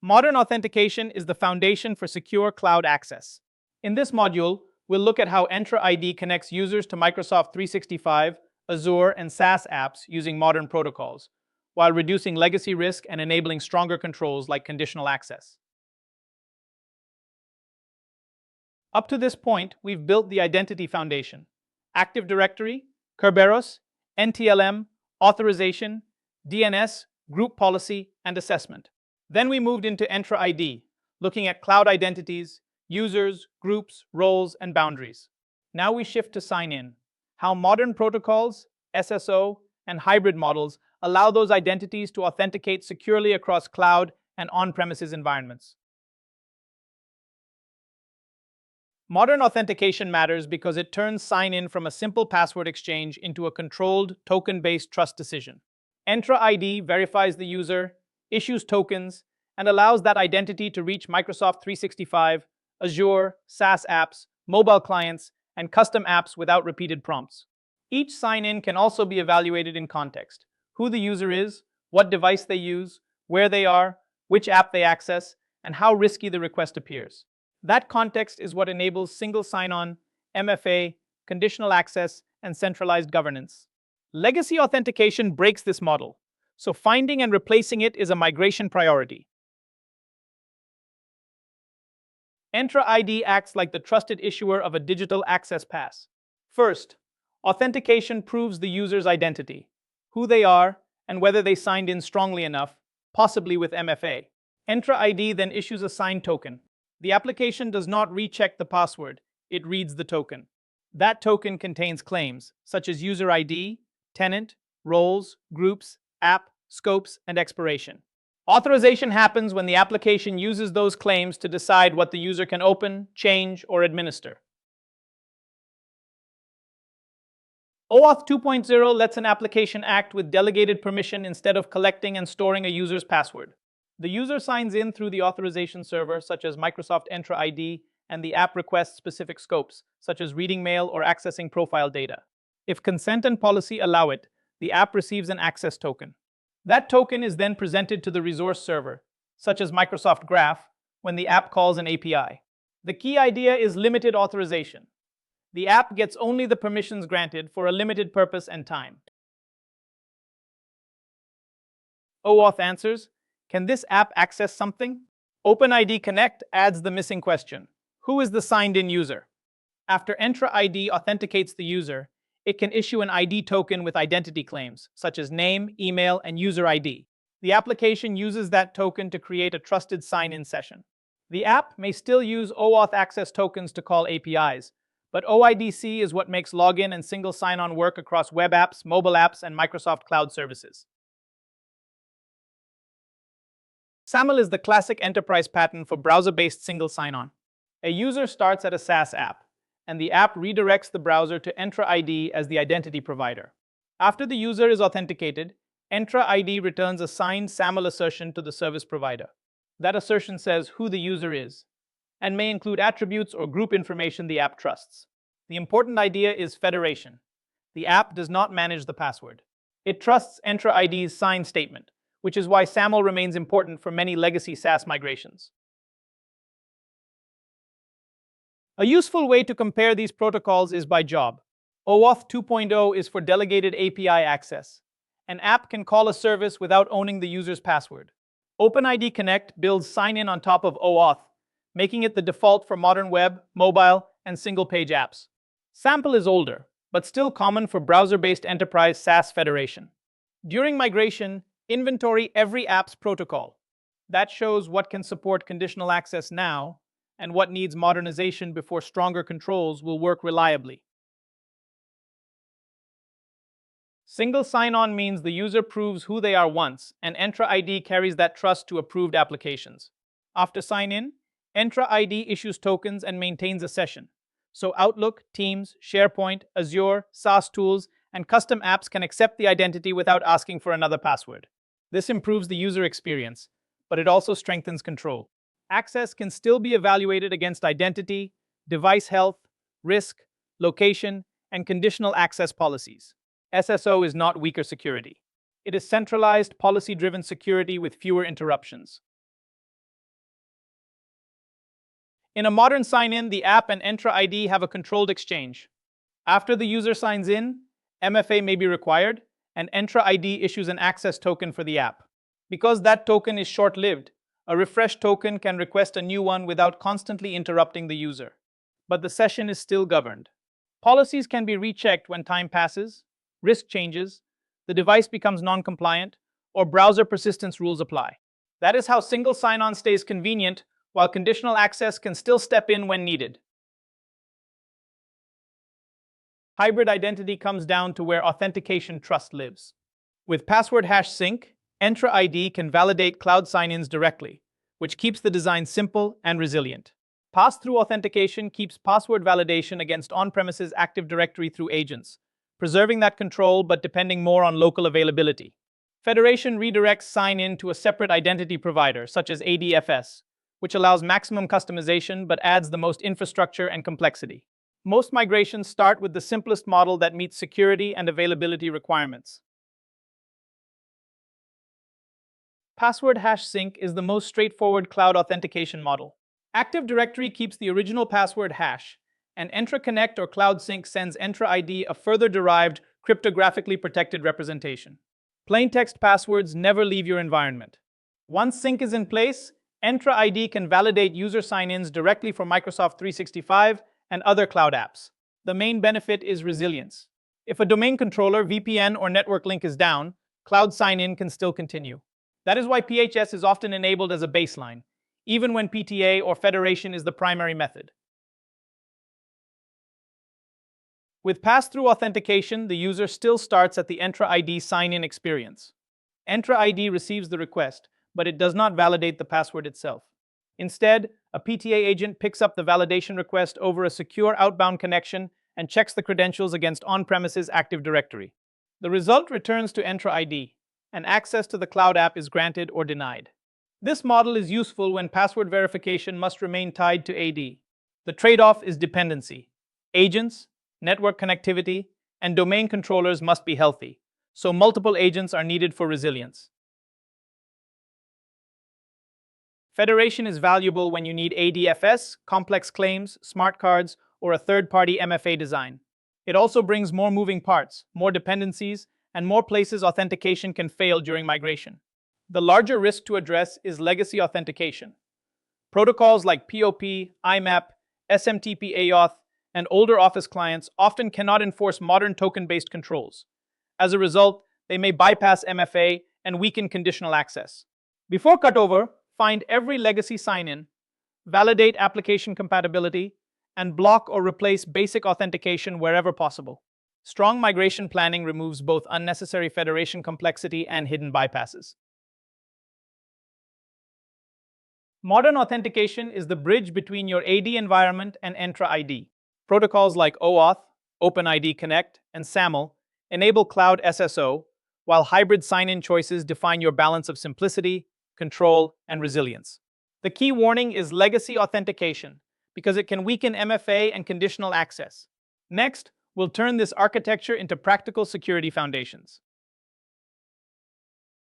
Modern authentication is the foundation for secure cloud access. In this module, we'll look at how Entra ID connects users to Microsoft 365, Azure, and SaaS apps using modern protocols, while reducing legacy risk and enabling stronger controls like conditional access. Up to this point, we've built the identity foundation: Active Directory, Kerberos, NTLM, authorization, DNS, group policy, and assessment. Then we moved into Entra ID, looking at cloud identities, users, groups, roles, and boundaries. Now we shift to sign-in, how modern protocols, SSO, and hybrid models allow those identities to authenticate securely across cloud and on-premises environments. Modern authentication matters because it turns sign-in from a simple password exchange into a controlled, token-based trust decision. Entra ID verifies the user, issues tokens, and allows that identity to reach Microsoft 365, Azure, SaaS apps, mobile clients, and custom apps without repeated prompts. Each sign-in can also be evaluated in context: who the user is, what device they use, where they are, which app they access, and how risky the request appears. That context is what enables single sign-on, MFA, conditional access, and centralized governance. Legacy authentication breaks this model, so finding and replacing it is a migration priority. Entra ID acts like the trusted issuer of a digital access pass. First, authentication proves the user's identity, who they are, and whether they signed in strongly enough, possibly with MFA. Entra ID then issues a signed token. The application does not recheck the password, it reads the token. That token contains claims, such as user ID, tenant, roles, groups, app, scopes, and expiration. Authorization happens when the application uses those claims to decide what the user can open, change, or administer. OAuth 2.0 lets an application act with delegated permission instead of collecting and storing a user's password. The user signs in through the authorization server, such as Microsoft Entra ID, and the app requests specific scopes, such as reading mail or accessing profile data. If consent and policy allow it, the app receives an access token. That token is then presented to the resource server, such as Microsoft Graph, when the app calls an API. The key idea is limited authorization. The app gets only the permissions granted for a limited purpose and time. OAuth answers, can this app access something? OpenID Connect adds the missing question: who is the signed-in user? After Entra ID authenticates the user, it can issue an ID token with identity claims, such as name, email, and user ID. The application uses that token to create a trusted sign-in session. The app may still use OAuth access tokens to call APIs, but OIDC is what makes login and single sign-on work across web apps, mobile apps, and Microsoft Cloud services. SAML is the classic enterprise pattern for browser-based single sign-on. A user starts at a SaaS app, and the app redirects the browser to Entra ID as the identity provider. After the user is authenticated, Entra ID returns a signed SAML assertion to the service provider. That assertion says who the user is, and may include attributes or group information the app trusts. The important idea is federation. The app does not manage the password. It trusts Entra ID's signed statement, which is why SAML remains important for many legacy SaaS migrations. A useful way to compare these protocols is by job. OAuth 2.0 is for delegated API access. An app can call a service without owning the user's password. OpenID Connect builds sign-in on top of OAuth, making it the default for modern web, mobile, and single-page apps. SAML is older, but still common for browser-based enterprise SaaS federation. During migration, inventory every app's protocol. That shows what can support conditional access now and what needs modernization before stronger controls will work reliably. Single sign-on means the user proves who they are once, and Entra ID carries that trust to approved applications. After sign-in, Entra ID issues tokens and maintains a session, so Outlook, Teams, SharePoint, Azure, SaaS tools, and custom apps can accept the identity without asking for another password. This improves the user experience, but it also strengthens control. Access can still be evaluated against identity, device health, risk, location, and conditional access policies. SSO is not weaker security. It is centralized, policy-driven security with fewer interruptions. In a modern sign-in, the app and Entra ID have a controlled exchange. After the user signs in, MFA may be required, and Entra ID issues an access token for the app. Because that token is short-lived, a refresh token can request a new one without constantly interrupting the user. But the session is still governed. Policies can be rechecked when time passes, risk changes, the device becomes non-compliant, or browser persistence rules apply. That is how single sign-on stays convenient, while conditional access can still step in when needed. Hybrid identity comes down to where authentication trust lives. With password hash sync, Entra ID can validate cloud sign-ins directly, which keeps the design simple and resilient. Pass-through authentication keeps password validation against on-premises Active Directory through agents, preserving that control but depending more on local availability. Federation redirects sign-in to a separate identity provider, such as ADFS, which allows maximum customization but adds the most infrastructure and complexity. Most migrations start with the simplest model that meets security and availability requirements. Password hash sync is the most straightforward cloud authentication model. Active Directory keeps the original password hash, and Entra Connect or Cloud Sync sends Entra ID a further derived, cryptographically protected representation. Plaintext passwords never leave your environment. Once sync is in place, Entra ID can validate user sign-ins directly from Microsoft 365 and other cloud apps. The main benefit is resilience. If a domain controller, VPN, or network link is down, cloud sign-in can still continue. That is why PHS is often enabled as a baseline, even when PTA or federation is the primary method. With pass-through authentication, the user still starts at the Entra ID sign-in experience. Entra ID receives the request, but it does not validate the password itself. Instead, a PTA agent picks up the validation request over a secure outbound connection and checks the credentials against on-premises Active Directory. The result returns to Entra ID, and access to the cloud app is granted or denied. This model is useful when password verification must remain tied to AD. The trade-off is dependency. Agents, network connectivity, and domain controllers must be healthy, so multiple agents are needed for resilience. Federation is valuable when you need ADFS, complex claims, smart cards, or a third-party MFA design. It also brings more moving parts, more dependencies, and more places authentication can fail during migration. The larger risk to address is legacy authentication. Protocols like POP, IMAP, SMTP AUth, and older Office clients often cannot enforce modern token-based controls. As a result, they may bypass MFA and weaken conditional access. Before cutover, find every legacy sign-in, validate application compatibility, and block or replace basic authentication wherever possible. Strong migration planning removes both unnecessary federation complexity and hidden bypasses. Modern authentication is the bridge between your AD environment and Entra ID. Protocols like OAuth, OpenID Connect, and SAML enable cloud SSO, while hybrid sign-in choices define your balance of simplicity, control, and resilience. The key warning is legacy authentication, because it can weaken MFA and conditional access. Next, we'll turn this architecture into practical security foundations.